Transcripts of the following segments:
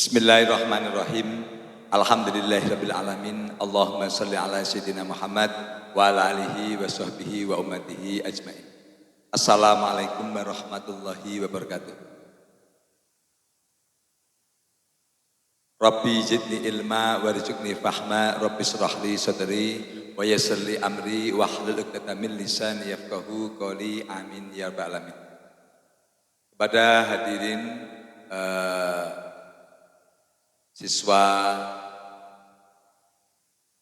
Bismillahirrahmanirrahim. Alhamdulillahirabbil alamin. Allahumma shalli ala sayyidina Muhammad wa ala alihi wa sahbihi wa ummatihi ajmain. Assalamualaikum warahmatullahi wabarakatuh. Rabbi zidni ilma warzuqni fahma, Rabbi shrah li sadri wa yassir li amri wahlul 'uqdatam min lisani yafqahu qawli. Amin ya rabbal alamin. Kepada hadirin siswa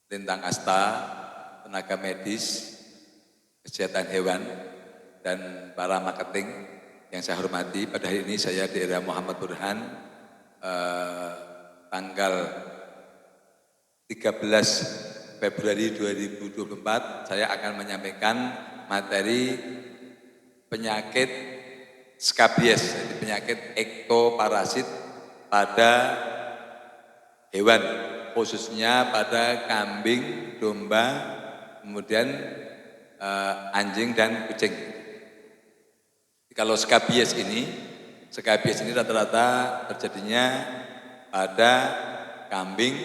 Lintang Asta, tenaga medis, kesehatan hewan, dan para marketing yang saya hormati, pada hari ini saya Daerah Muhammad Burhan, tanggal 13 Februari 2024, saya akan menyampaikan materi penyakit skabies, penyakit ektoparasit pada hewan, khususnya pada kambing, domba, kemudian anjing dan kucing. Kalau skabies ini rata-rata terjadinya pada kambing,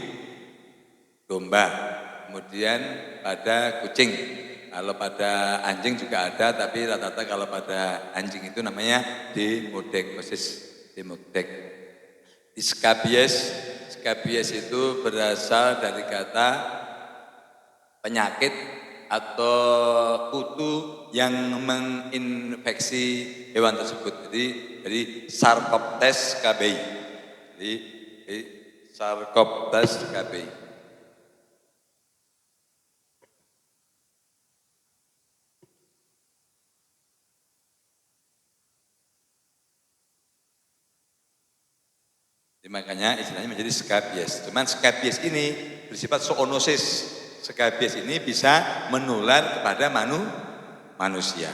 domba, kemudian pada kucing. Kalau pada anjing juga ada, tapi rata-rata kalau pada anjing itu namanya Demodecosis. Di skabies itu berasal dari kata penyakit atau kutu yang menginfeksi hewan tersebut. Jadi Sarcoptes cabei. Jadi Sarcoptes cabei. Makanya istilahnya menjadi skabies. Cuman skabies ini bersifat zoonosis. Skabies ini bisa menular kepada manusia.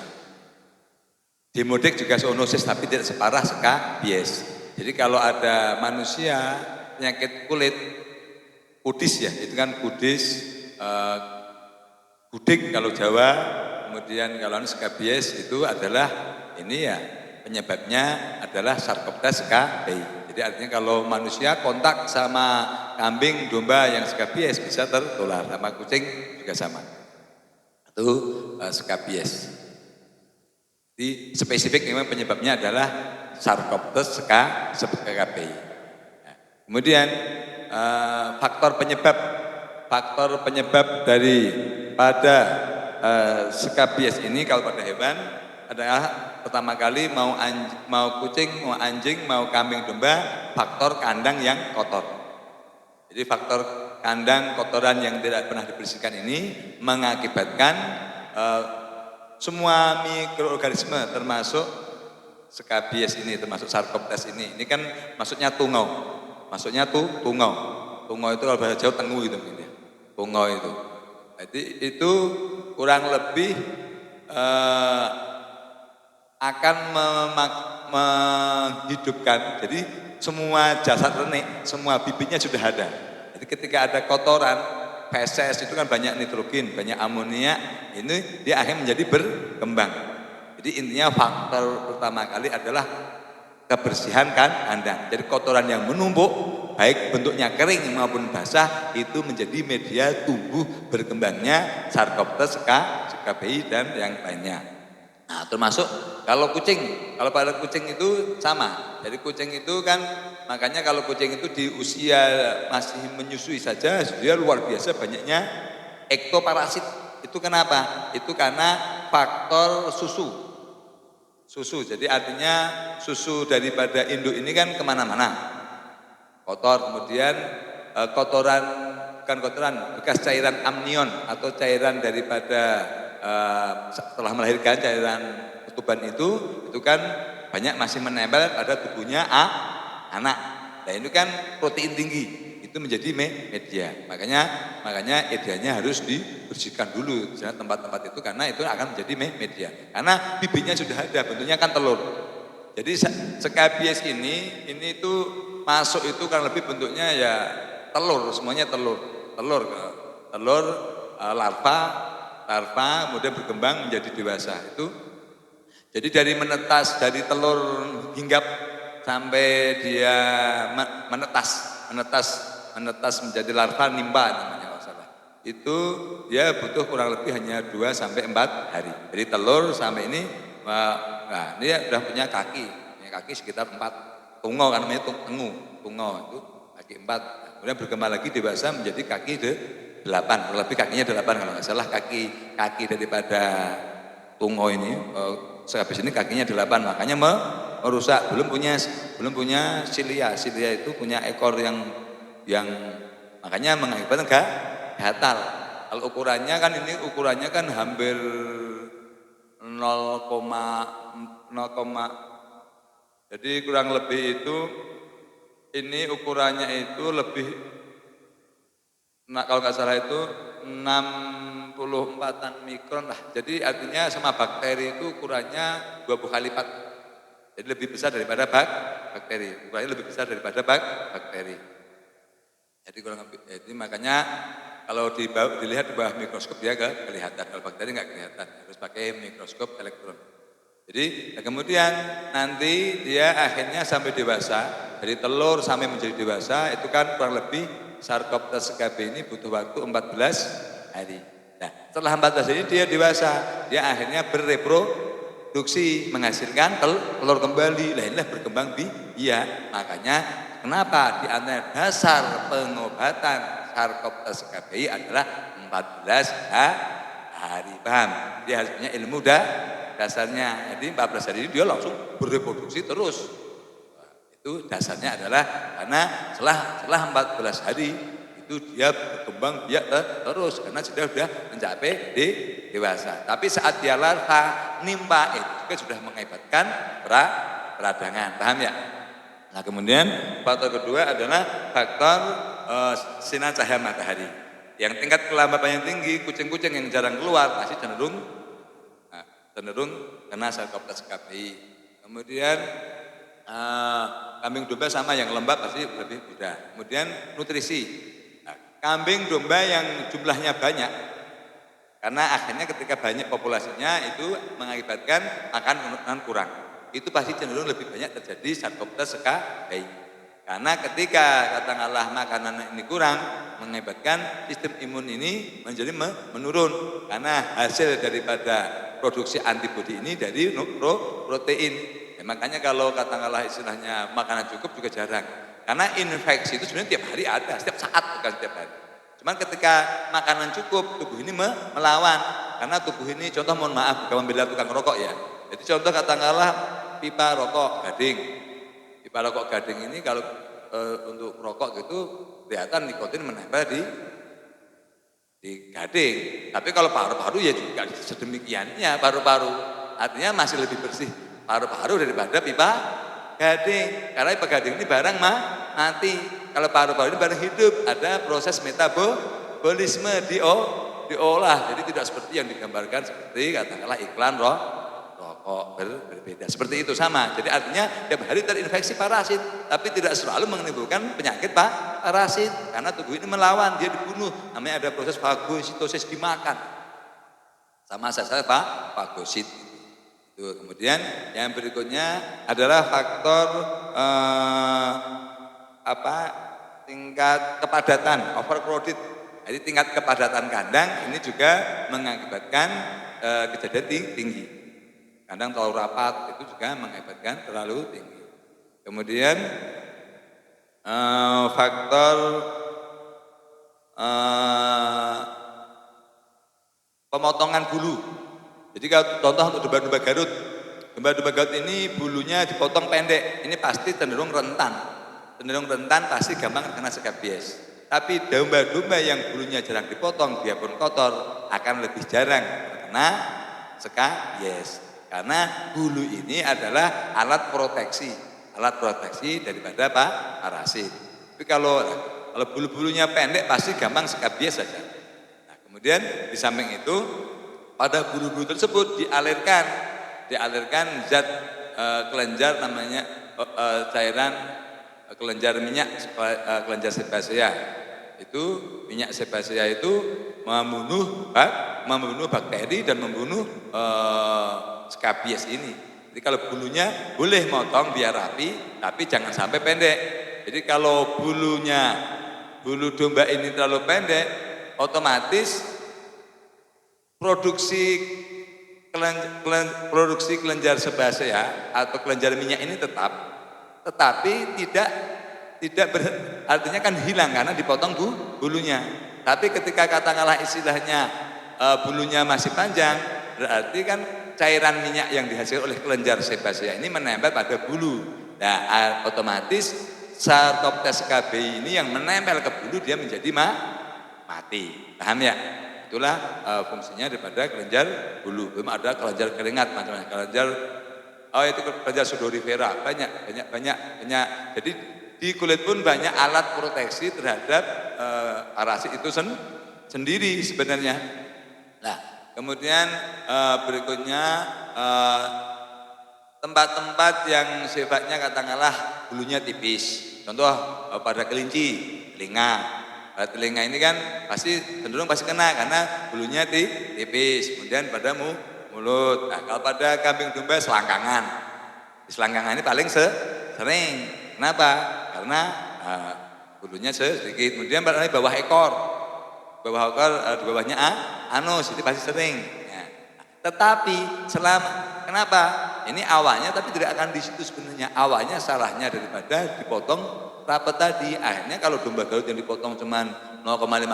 Demodek juga zoonosis tapi tidak separah skabies. Jadi kalau ada manusia penyakit kulit, kudis ya, itu kan kudis, gudik kalau Jawa, kemudian kalau skabies itu adalah ini ya, penyebabnya adalah Sarcoptes cabei. Jadi artinya kalau manusia kontak sama kambing, domba yang skabies bisa tertular, sama kucing juga sama. Itu skabies. Jadi spesifik memang penyebabnya adalah Sarcoptes cabei. Nah, kemudian faktor penyebab daripada skabies ini kalau pada hewan adalah pertama kali mau kucing, mau anjing, mau kambing, domba, faktor kandang yang kotor. Jadi faktor kandang kotoran yang tidak pernah dibersihkan ini mengakibatkan semua mikroorganisme termasuk skabies ini, termasuk Sarcoptes ini. Ini kan maksudnya tungau. Maksudnya tungau. Tungau itu kalau bahasa Jawa tengu gitu. Tungau itu. Jadi itu kurang lebih akan menghidupkan, jadi semua jasad renik, semua bibitnya sudah ada. Jadi ketika ada kotoran, feses itu kan banyak nitrogen, banyak amonia, ini dia akhirnya menjadi berkembang. Jadi intinya faktor pertama kali adalah kebersihan kandang. Jadi kotoran yang menumpuk, baik bentuknya kering maupun basah, itu menjadi media tumbuh berkembangnya Sarcoptes cabei dan yang lainnya. Nah, termasuk kalau kucing, kalau pada kucing itu sama. Jadi kucing itu kan, makanya kalau kucing itu di usia masih menyusui saja, dia luar biasa banyaknya ektoparasit. Itu kenapa? Itu karena faktor susu. Jadi artinya susu daripada induk ini kan kemana-mana. Kotor, kemudian bekas cairan amnion atau cairan daripada setelah melahirkan cairan ketuban itu kan banyak masih menempel pada tubuhnya anak. Nah ini kan protein tinggi, itu menjadi media. Makanya idealnya harus dibersihkan dulu tempat-tempat itu, karena itu akan menjadi media. Karena bibitnya sudah ada, bentuknya kan telur. Jadi skabies ini tuh masuk itu kan lebih bentuknya ya telur, semuanya telur larva kemudian berkembang menjadi dewasa. Itu jadi dari menetas dari telur hinggap sampai dia menetas menjadi larva nimba namanya kalau salah. Itu dia butuh kurang lebih hanya 2 sampai 4 hari. Jadi telur sampai ini, nah dia sudah punya kaki sekitar 4 tungau kan namanya tungau itu kaki 4. Kemudian berkembang lagi dewasa menjadi kaki 8, kurang lebih kakinya 8 kalau nggak salah kaki daripada tungau ini sehabis ini kakinya 8, makanya merusak, belum punya silia itu punya ekor yang makanya mengakibatkan gatal. Kalau ukurannya kan hampir 0, jadi kurang lebih itu ini ukurannya itu lebih, kalau nggak salah itu 64-an mikron lah. Jadi artinya sama bakteri itu ukurannya 20 kali lipat. Jadi lebih besar daripada bakteri. Ukurannya lebih besar daripada bakteri. Jadi kurang lebih. Jadi makanya kalau dilihat di bawah mikroskop dia kelihatan. Kalau bakteri nggak kelihatan. Harus pakai mikroskop elektron. Jadi kemudian nanti dia akhirnya sampai dewasa. Dari telur sampai menjadi dewasa itu kan kurang lebih Sarcoptes SKB ini butuh waktu 14 hari. Nah, setelah 14 hari dia dewasa, dia akhirnya bereproduksi, menghasilkan telur kembali. Lah inilah berkembang biak. Makanya kenapa di antara dasar pengobatan Sarcoptes SKB adalah 14 hari. Paham? Dia harus punya ilmu dasarnya. Jadi 14 hari ini dia langsung bereproduksi terus. Itu dasarnya adalah karena setelah 14 hari itu dia berkembang biak terus karena sudah mencapai dewasa. Tapi saat dia larva nimpa itu juga sudah mengakibatkan peradangan. Paham ya? Nah, kemudian faktor kedua adalah faktor sinar cahaya matahari. Yang tingkat kelembapan yang tinggi, kucing-kucing yang jarang keluar pasti cenderung kena Sarcoptes SKBI. Kemudian kambing domba sama yang lembab pasti lebih mudah. Kemudian nutrisi. Nah, kambing domba yang jumlahnya banyak, karena akhirnya ketika banyak populasinya itu mengakibatkan makanan kurang. Itu pasti cenderung lebih banyak terjadi Sarcoptes SKBI. Karena ketika katakanlah makanan ini kurang, mengakibatkan sistem imun ini menjadi menurun. Karena hasil daripada produksi antibodi ini dari protein. Makanya kalau katakanlah istilahnya makanan cukup juga jarang. Karena infeksi itu sebenarnya tiap hari ada, setiap saat bukan setiap hari. Cuman ketika makanan cukup, tubuh ini melawan. Karena tubuh ini, contoh mohon maaf, bukan membela tukang rokok ya. Jadi contoh katakanlah pipa rokok gading. Pipa rokok gading ini kalau untuk rokok gitu kelihatan nikotin menempel di gading. Tapi kalau paru-paru ya juga sedemikiannya paru-paru. Artinya masih lebih bersih paru-paru daripada pipa gading. Karena pipa gading ini barang mati. Kalau paru-paru ini barang hidup, ada proses metabolisme diolah. Jadi tidak seperti yang digambarkan seperti katakanlah iklan rokok berbeda. Seperti itu sama. Jadi artinya tiap hari terinfeksi parasit, tapi tidak selalu menimbulkan penyakit parasit. Karena tubuh ini melawan, dia dibunuh. Namanya ada proses fagositosis, dimakan. Sama saja fagosit. Itu. Kemudian yang berikutnya adalah faktor tingkat kepadatan, overcrowded. Jadi tingkat kepadatan kandang ini juga mengakibatkan kejadian tinggi. Kandang terlalu rapat itu juga mengakibatkan terlalu tinggi. Kemudian faktor pemotongan bulu. Jadi kalau contoh untuk domba-domba Garut, domba-domba Garut ini bulunya dipotong pendek, ini pasti cenderung rentan pasti gampang kena skabies. Tapi domba-domba yang bulunya jarang dipotong, biarpun kotor, akan lebih jarang kena skabies. Karena bulu ini adalah alat proteksi daripada parasit. Tapi kalau bulu-bulunya pendek pasti gampang skabies saja. Nah, kemudian di samping itu pada bulu-bulu tersebut dialirkan zat kelenjar namanya cairan kelenjar minyak kelenjar sebasea. Itu minyak sebasea itu membunuh bakteri dan membunuh skabies ini. Jadi kalau bulunya boleh motong biar rapi, tapi jangan sampai pendek. Jadi kalau bulu domba ini terlalu pendek, otomatis produksi kelenjar sebasea atau kelenjar minyak ini tetap, tetapi artinya kan hilang karena dipotong bulunya. Tapi ketika katakanlah istilahnya bulunya masih panjang, berarti kan cairan minyak yang dihasilkan oleh kelenjar sebasea ini menempel pada bulu. Nah, otomatis Sarcoptes KBI ini yang menempel ke bulu dia menjadi mati. Paham ya? Itulah fungsinya daripada kelenjar bulu. Belum ada kelenjar keringat macam-macam. Itu kelenjar sudorifera banyak. Jadi di kulit pun banyak alat proteksi terhadap parasit itu sendiri sebenarnya. Nah, kemudian berikutnya tempat-tempat yang sifatnya katakanlah bulunya tipis. Contoh pada kelinci, telinga. Pada telinga ini kan pasti kena karena bulunya tipis. Kemudian pada mulut. Nah, kalau pada kambing domba selangkangan. Di selangkangan ini paling sering. Kenapa? Karena bulunya sedikit. Kemudian pada bawah ekor. Di bawahnya anus itu pasti sering. Ya. Tetapi kenapa? Ini awalnya tapi tidak akan di situ sebenarnya. Awalnya salahnya daripada dipotong rapat tadi. Akhirnya kalau domba Garut yang dipotong cuman 0,5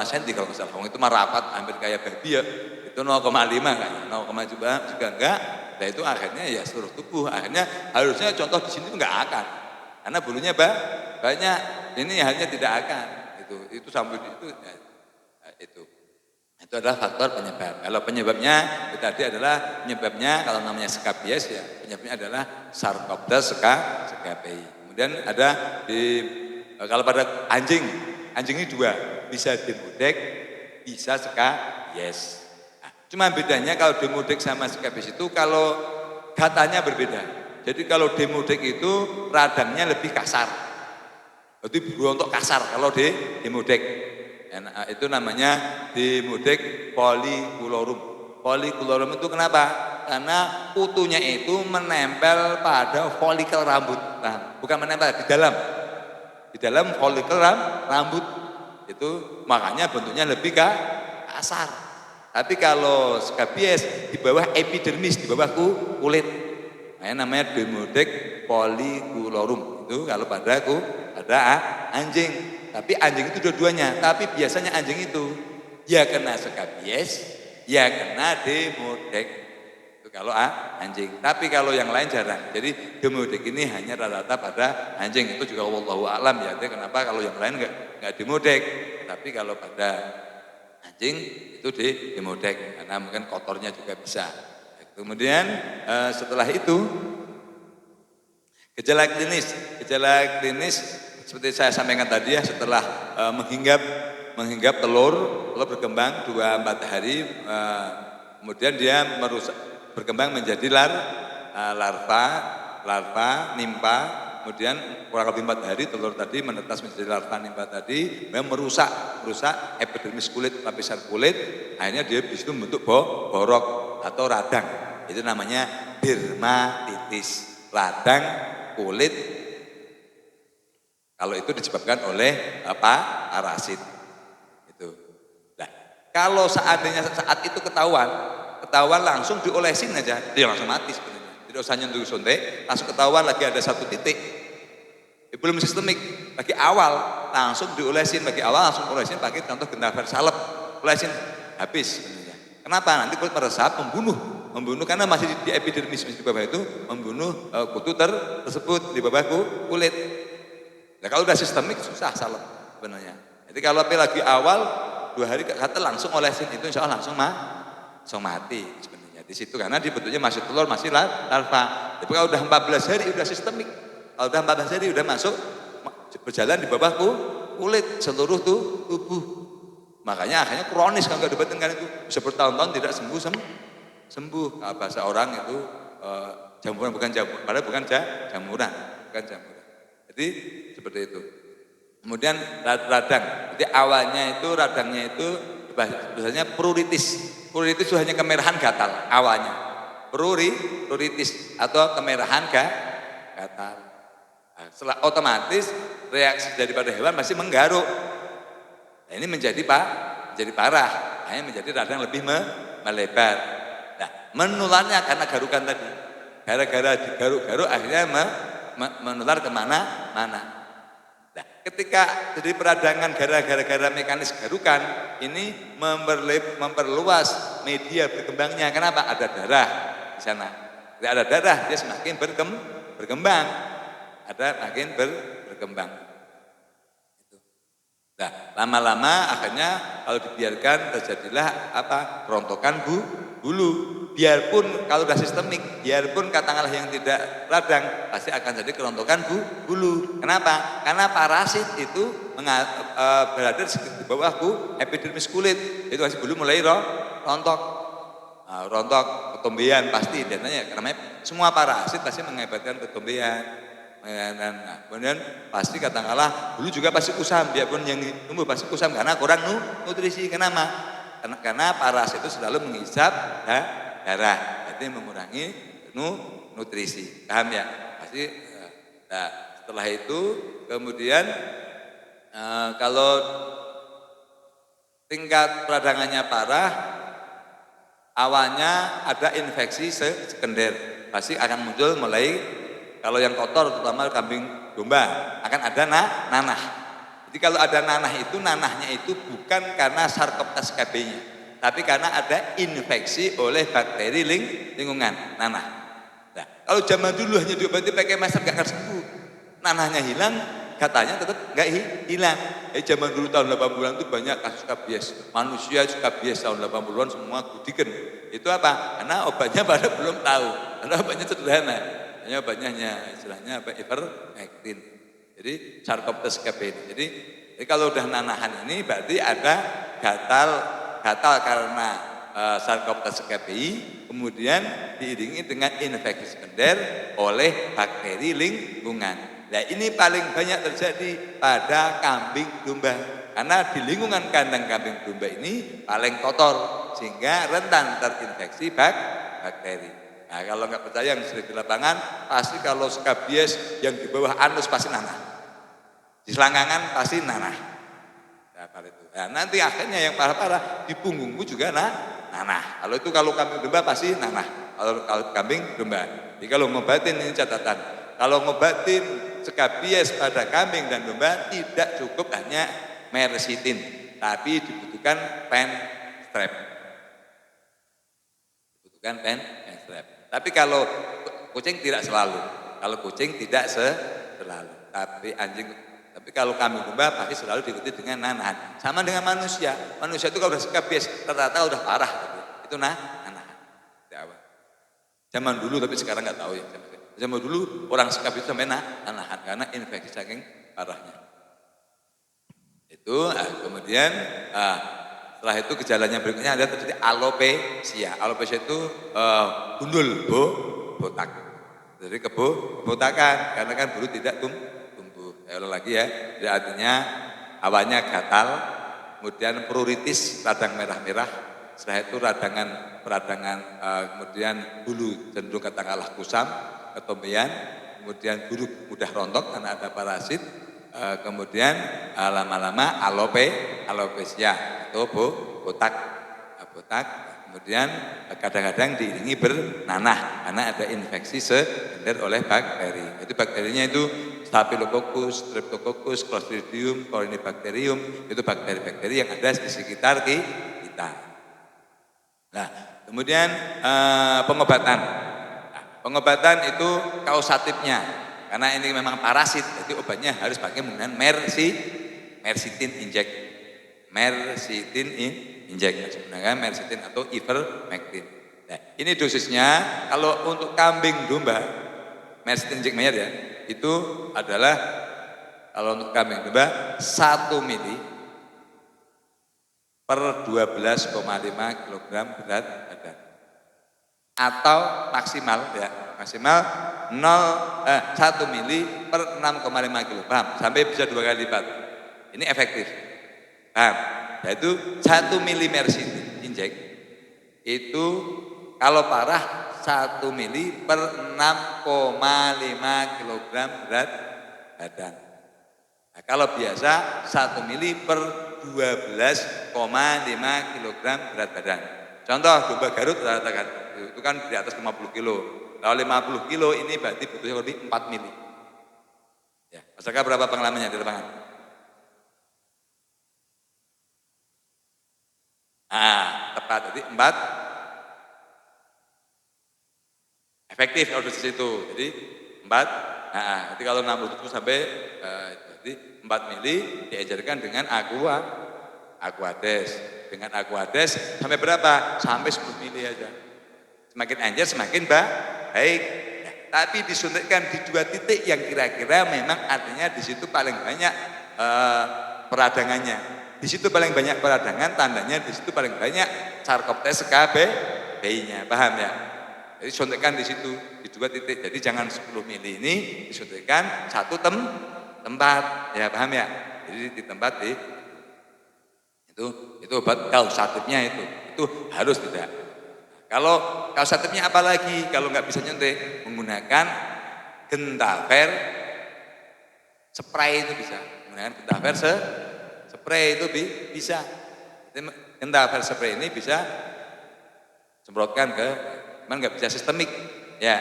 cm kalau misalnya itu mah rapat hampir kayak babi ya. Itu 0,5 kan, 0,5 juga enggak. Nah itu akhirnya ya seluruh tubuh. Akhirnya harusnya contoh di sini enggak akan. Karena bulunya banyak. Ini hanya tidak akan. Itu sampai itu ya, itu. Itu adalah faktor penyebab. Kalau penyebabnya itu tadi adalah penyebabnya kalau namanya skabies ya penyebabnya adalah Sarcoptes KBI. Kemudian ada kalau pada anjing ini dua, bisa demodek, bisa skabies. Nah, cuma bedanya kalau demodek sama skabies itu kalau katanya berbeda. Jadi kalau demodek itu radangnya lebih kasar. Berarti berontok kasar kalau demodek. Itu namanya demodek polikulorum. Polikulorum itu kenapa? Karena kutunya itu menempel pada folikel rambut. Nah, bukan menempel di dalam folikel rambut. Itu makanya bentuknya lebih kasar. Tapi kalau skabies di bawah epidermis, di bawah kulit. Nah, namanya demodek polikulorum. Itu kalau pada anjing. Tapi anjing itu dua-duanya, tapi biasanya anjing itu ya kena skabies, ya kena demodek. Itu kalau anjing. Tapi kalau yang lain jarang. Jadi demodek ini hanya rata-rata pada anjing. Itu juga wallahu a'lam ya. Jadi kenapa kalau yang lain enggak demodek? Tapi kalau pada anjing itu demodek karena mungkin kotornya juga bisa. Kemudian setelah itu gejala klinis seperti saya sampaikan tadi ya, setelah menghinggap telur berkembang 2-4 hari, kemudian dia berkembang menjadi larva, nimpa, kemudian kurang lebih 4 hari telur tadi menetas menjadi larva nimpa tadi, merusak epidermis kulit, lapisan kulit, akhirnya dia di situ membentuk borok atau radang. Itu namanya dermatitis, radang kulit. Kalau itu disebabkan oleh parasit. Itu. Nah, kalau seandainya saat itu ketahuan langsung diolesin aja, dia langsung mati sebenarnya. Tidak usah nyentuh suntik, langsung ketahuan lagi ada satu titik. Belum sistemik, bagi awal langsung diolesin, langsung pakai contoh Gendaver salep, olesin habis sebenarnya. Kenapa? Nanti kulit meresap, membunuh karena masih di epidermis di bawah itu membunuh kutu tersebut di bawah kulit. Nah, kalau udah sistemik susah salep sebenarnya. Jadi kalau lagi awal 2 hari kata langsung olesin itu insya Allah langsung mati sebenarnya di situ karena dibentuknya masih telur masih larva. Tapi kalau udah 14 hari udah sistemik. Kalau udah 14 hari udah masuk berjalan di bawah kulit seluruh tubuh. Makanya akhirnya kronis kalau nggak diobatin kan itu bisa bertahun-tahun tidak sembuh. Kalau bahasa orang itu jamuran bukan jamuran. Jadi seperti itu. Kemudian radang. Jadi awalnya itu radangnya itu biasanya pruritis. Pruritis itu hanya kemerahan gatal awalnya. pruritis atau kemerahan gatal. Nah, setelah otomatis reaksi daripada hewan pasti menggaruk. Nah, ini menjadi parah, hanya menjadi radang lebih melebar. Nah, menularnya karena garukan tadi. Gara-gara digaruk-garuk akhirnya menular kemana-mana. Nah, ketika jadi peradangan gara-gara mekanis garukan, ini memperluas media berkembangnya. Kenapa? Ada darah di sana. Tidak ada darah, dia semakin berkembang. Makin berkembang. Nah, lama-lama akhirnya kalau dibiarkan terjadilah kerontokan bulu. Biarpun kalau sudah sistemik, biarpun katakanlah yang tidak radang, pasti akan jadi kerontokan bulu. Kenapa? Karena parasit itu berada di bawah epidermis kulit. Itu masih bulu mulai rontok. Nah, rontok, ketombean pasti dananya. Karena semua parasit pasti mengakibatkan ketombean. Nah, kemudian pasti katakanlah bulu juga pasti kusam, biarpun yang tumbuh pasti kusam karena kurang nutrisi. Kenapa? Karena parasit itu selalu menghisap darah, jadi mengurangi nutrisi. Paham ya? Pasti. Nah, setelah itu kemudian kalau tingkat peradangannya parah, awalnya ada infeksi sekunder, pasti akan muncul mulai kalau yang kotor terutama kambing domba akan ada nanah. Jadi kalau ada nanah itu, nanahnya itu bukan karena Sarcoptes KB-nya, tapi karena ada infeksi oleh bakteri lingkungan nanah. Nah, kalau zaman dulu hanya diobati pakai masker gak akan sembuh, nanahnya hilang, katanya tetap nggak hilang. Zaman dulu tahun 80-an itu banyak kasus kabies, manusia kabies tahun 80-an semua gudikan. Itu apa? Karena obatnya pada belum tahu, karena obatnya sederhana. Hanya obatnya istilahnya ivermectin. Jadi Sarcoptes KB ini. Jadi kalau udah nanahan ini berarti ada gatal karena Sarcoptes KBI, kemudian diiringi dengan infeksi sekunder oleh bakteri lingkungan. Nah, ini paling banyak terjadi pada kambing domba. Karena di lingkungan kandang kambing domba ini paling kotor sehingga rentan terinfeksi bakteri. Nah, kalau nggak percaya yang sering di lapangan, pasti kalau skabies yang di bawah anus pasti nanah. Di selangkangan pasti nanah. Nah, nanti akhirnya yang parah-parah di punggungmu juga nanah. Kalau kambing domba pasti nanah. Kalau kambing domba. Jadi kalau ngobatin ini catatan. Kalau ngobatin skabies pada kambing dan domba tidak cukup hanya mersitin, tapi dibutuhkan pen strap. Tapi kalau kucing tidak selalu. Kalau kucing tidak selalu. Tapi kalau kambing domba pasti selalu diikuti dengan nanahan. Sama dengan manusia. Manusia itu kalau sudah skabies rata-rata udah parah. Itu nanahan. Zaman dulu, tapi sekarang nggak tahu ya. Zaman dulu orang skabies sampai nanahan karena infeksi saking parahnya. Itu kemudian setelah itu gejalanya berikutnya ada terjadi alopecia. Alopecia itu gundul, botak. Jadi kebotakan karena kan bulu tidak tumbuh. Ulang lagi ya. Jadi artinya awalnya gatal, kemudian pruritis radang merah-merah. Setelah itu peradangan kemudian bulu cenderung katakanlah kusam, ketombean, kemudian bulu mudah rontok karena ada parasit. Kemudian lama-lama alopecia atau botak, kemudian kadang-kadang diiringi bernanah karena ada infeksi sekunder oleh bakteri. Itu bakterinya itu Staphylococcus, Streptococcus, Clostridium, Corynebacterium, itu bakteri-bakteri yang ada di sekitar kita. Nah, kemudian pengobatan. Pengobatan itu kausatifnya. Karena ini memang parasit, jadi obatnya harus pakai menggunakan mersitin inject. Menggunakan mersitin atau ivermectin. Nah, ini dosisnya kalau untuk kambing domba, mersitin inject ya, itu adalah kalau untuk kambing domba 1 mili per 12,5 kg berat badan. Atau maksimal 1 mili per 6,5 kg, paham? Sampai bisa 2 kali lipat. Ini efektif, paham? Yaitu 1 mili mersitin inject itu kalau parah 1 mili per 6,5 kilogram berat badan. Nah, kalau biasa 1 mili per 12,5 kilogram berat badan. Contoh domba Garut katakan itu kan di atas 50 kilo. Kalau 50 kilo ini berarti butuhnya lebih 4 mili. Ya, masyarakat berapa pengalamannya di lapangan? Tepat, jadi 4 efektif kalau di situ. Jadi 4, jadi kalau 67 sampai jadi 4 mili diajarkan dengan Aquades. Dengan Aquades sampai berapa? Sampai 10 mili aja. Semakin anjir semakin baik. Ya, tapi disuntikkan di 2 titik yang kira-kira memang artinya di situ paling banyak peradangannya. Di situ paling banyak peradangan, tandanya di situ paling banyak sarkoptes KBI-nya. Paham ya? Jadi suntikkan di situ di 2 titik. Jadi jangan 10 mili ini disuntikkan satu tempat. Ya, paham ya? Jadi di tempat itu obat kausatifnya itu harus tidak. Kalau kausatifnya apa lagi? Kalau nggak bisa nyuntik, menggunakan Gentaver spray itu bisa. Menggunakan Gentaver spray itu bisa. Gentaver spray ini bisa semprotkan cuman nggak bisa sistemik, ya.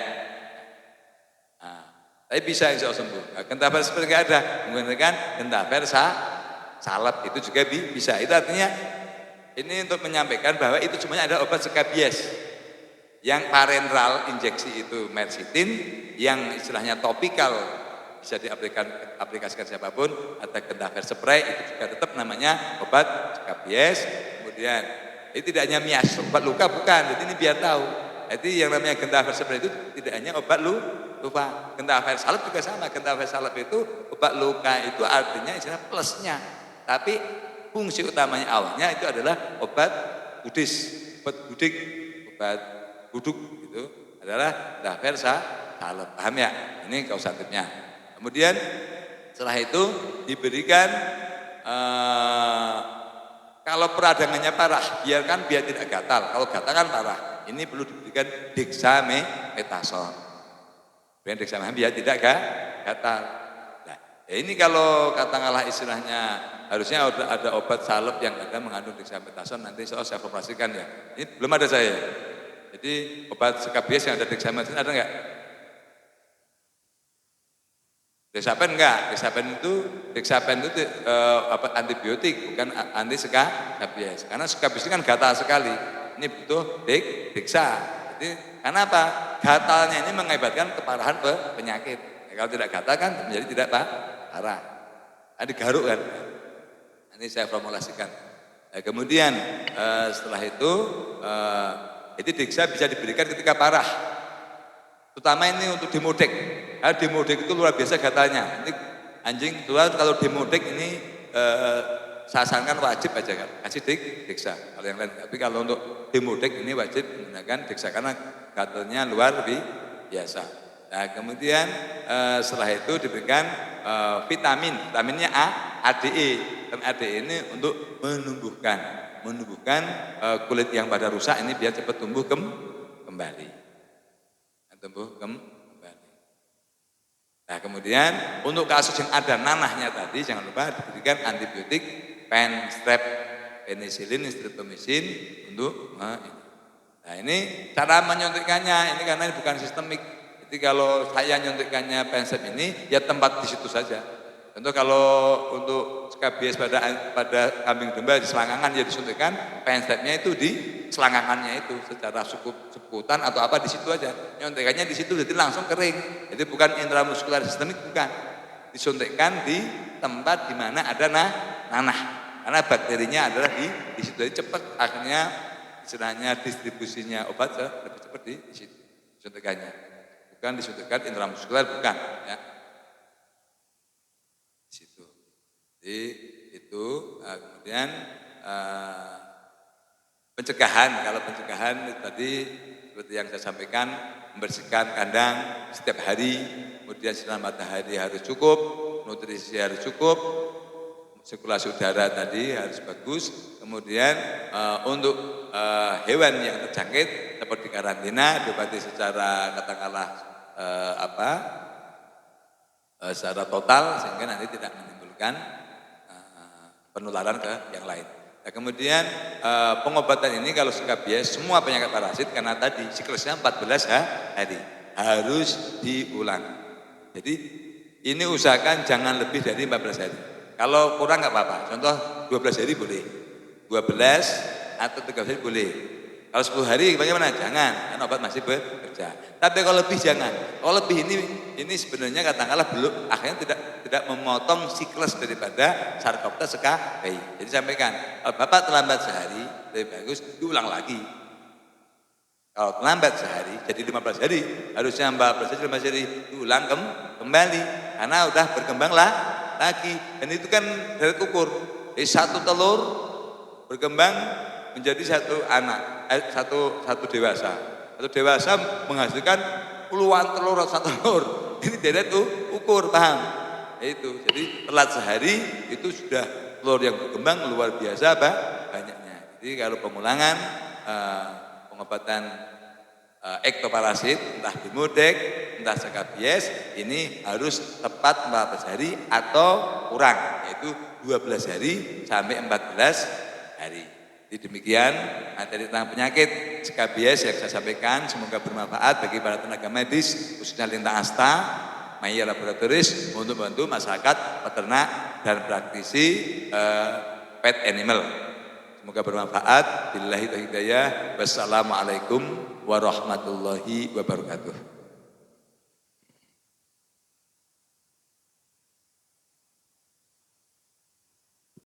Tapi bisa insya Allah sembuh. Gentaver spray nggak ada, menggunakan Gentaver salep itu juga bisa. Itu artinya ini untuk menyampaikan bahwa itu semuanya ada obat skabies. Yang parenteral injeksi itu mersitin, yang istilahnya topikal bisa diaplikasikan siapapun, ada Gentaver spray itu juga tetap namanya obat skabies. Kemudian itu tidak hanya mias, obat luka bukan. Jadi ini biar tahu. Jadi yang namanya Gentaver spray itu tidak hanya obat luka. Gentaver salep juga sama. Gentaver salep itu obat luka itu artinya istilah plusnya. Tapi fungsi utamanya awalnya itu adalah obat budis, obat budik, obat buduk itu adalah Gentaver salep. Paham ya? Ini kausatifnya. Kemudian setelah itu diberikan kalau peradangannya parah, biar tidak gatal. Kalau gatal kan parah. Ini perlu diberikan dexamethasone. Biar dexamethasone biar tidak gatal. Nah, ya ini kalau katakanlah istilahnya harusnya ada obat salep yang ada mengandung dexamethasone, nanti saya informasikan ya. Ini belum ada saya. Jadi obat skabies yang ada dexamethasone ada enggak? Dexapen enggak? Dexapen itu antibiotik, bukan anti skabies. Karena skabies itu kan gatal sekali. Ini butuh dexa. Jadi karena apa? Gatalnya ini mengakibatkan keparahan penyakit. Ya, kalau tidak gatal kan menjadi tidak parah. Ada garuk kan? Nanti saya formulasikan. Nah, kemudian setelah itu dexa bisa diberikan ketika parah. Terutama ini untuk demodek. Karena demodek itu luar biasa gatalnya. Ini anjing tua kalau demodek ini saya sarankan wajib aja kan, kasih dexa. Kalau yang lain, tapi kalau untuk demodek ini wajib menggunakan dexa karena gatalnya luar biasa. Nah, kemudian setelah itu diberikan vitaminnya ADE. Dan ADE ini untuk menumbuhkan kulit yang pada rusak ini biar cepat tumbuh kembali. Nah, kemudian untuk kasus yang ada nanahnya tadi jangan lupa diberikan antibiotik pen, strep, penicillin, streptomycin untuk nah ini cara menyuntikkannya ini karena ini bukan sistemik. Jadi kalau saya nyuntikkannya pen strep ini ya tempat di situ saja. Contoh kalau untuk skabies pada kambing domba di selangkangan ya disuntikkan pen strepnya itu di selangkangannya itu secara seputan atau apa di situ aja. Nyuntikannya di situ jadi langsung kering. Jadi bukan intramuskular sistemik, bukan. Disuntikkan di tempat di mana ada nanah. Karena bakterinya adalah di situ. Jadi cepat akhirnya istilahnya distribusinya obat lebih cepat di situ. Disuntikannya. Bukan disuntikkan intramuskular, bukan ya. Di situ. Jadi itu kemudian pencegahan. Kalau pencegahan tadi seperti yang saya sampaikan, membersihkan kandang setiap hari, kemudian sinar matahari harus cukup, nutrisi harus cukup, sirkulasi udara tadi harus bagus, kemudian untuk hewan yang terjangkit repot di karantina, diobati secara katakanlah secara total sehingga nanti tidak menimbulkan penularan ke yang lain. Nah, kemudian pengobatan ini kalau skabies semua penyakit parasit karena tadi siklusnya 14 hari harus diulang. Jadi ini usahakan jangan lebih dari 14 hari. Kalau kurang nggak apa-apa. Contoh 12 hari boleh, 12 atau 13 hari boleh. Kalau 10 hari bagaimana? Jangan, karena obat masih bekerja. Tapi kalau lebih jangan. Kalau lebih ini sebenarnya katakanlah belum akhirnya tidak memotong siklus daripada Sarcoptes bayi. Jadi sampaikan, kalau Bapak terlambat sehari, lebih bagus diulang lagi. Kalau terlambat sehari, jadi 15 hari, harusnya 14 hari, 15 hari diulang kembali. Karena udah berkembang lagi. Dan itu kan dari ukur. Jadi satu telur berkembang menjadi satu anak, satu dewasa. Satu dewasa menghasilkan puluhan telur, ratusan telur. Ini deret ukur, paham? Itu. Jadi telat sehari itu sudah telur yang berkembang luar biasa banyaknya. Jadi kalau pengulangan pengobatan ektoparasit, entah dimodek, entah skabies, ini harus tepat 14 hari atau kurang, yaitu 12 hari sampai 14 hari. Jadi demikian materi tentang penyakit skabies yang saya sampaikan, semoga bermanfaat bagi para tenaga medis, khususnya Linta Asta, Maya Laboratoris, untuk membantu masyarakat, peternak, dan praktisi pet animal. Semoga bermanfaat. Billahi taufiq hidayah. Wassalamualaikum warahmatullahi wabarakatuh.